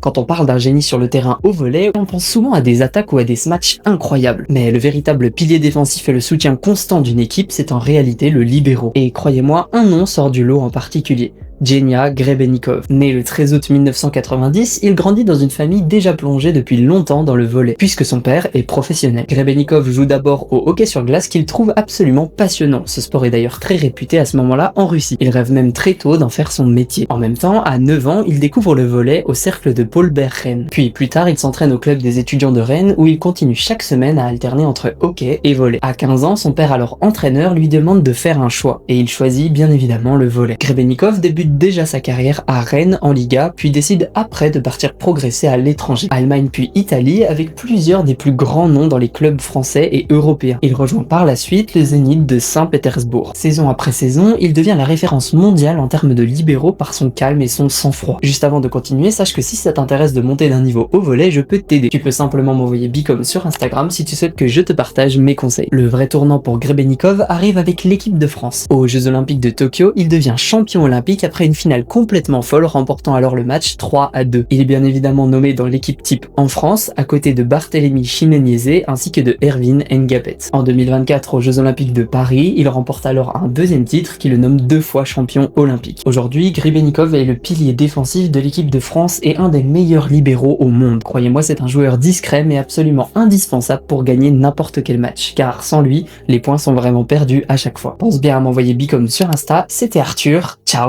Quand on parle d'un génie sur le terrain au volley, on pense souvent à des attaques ou à des smatchs incroyables. Mais le véritable pilier défensif et le soutien constant d'une équipe, c'est en réalité le libéro. Et croyez-moi, un nom sort du lot en particulier. Genia Grebennikov. Né le 13 août 1990, il grandit dans une famille déjà plongée depuis longtemps dans le volley, puisque son père est professionnel. Grebennikov joue d'abord au hockey sur glace qu'il trouve absolument passionnant. Ce sport est d'ailleurs très réputé à ce moment-là en Russie. Il rêve même très tôt d'en faire son métier. En même temps, à 9 ans, il découvre le volley au cercle de Paul Bert Rennes. Puis plus tard, il s'entraîne au club des étudiants de Rennes où il continue chaque semaine à alterner entre hockey et volley. À 15 ans, son père alors entraîneur lui demande de faire un choix et il choisit bien évidemment le volley. Grebennikov débute déjà sa carrière à Rennes en Liga, puis décide après de partir progresser à l'étranger, Allemagne puis Italie, avec plusieurs des plus grands noms dans les clubs français et européens. Il rejoint par la suite le Zénith de Saint-Pétersbourg. Saison après saison, il devient la référence mondiale en termes de libéraux par son calme et son sang-froid. Juste avant de continuer, sache que si ça t'intéresse de monter d'un niveau au volley, je peux t'aider. Tu peux simplement m'envoyer Bicom sur Instagram si tu souhaites que je te partage mes conseils. Le vrai tournant pour Grebennikov arrive avec l'équipe de France. Aux Jeux Olympiques de Tokyo, il devient champion olympique après une finale complètement folle, remportant alors le match 3-2. Il est bien évidemment nommé dans l'équipe type en France, à côté de Barthélemy Chinenieze ainsi que de Erwin Engapet. En 2024, aux Jeux Olympiques de Paris, il remporte alors un deuxième titre qui le nomme 2 fois champion olympique. Aujourd'hui, Grebennikov est le pilier défensif de l'équipe de France et un des meilleurs libéraux au monde. Croyez-moi, c'est un joueur discret mais absolument indispensable pour gagner n'importe quel match, car sans lui, les points sont vraiment perdus à chaque fois. Pense bien à m'envoyer Bicom sur Insta, c'était Arthur, ciao.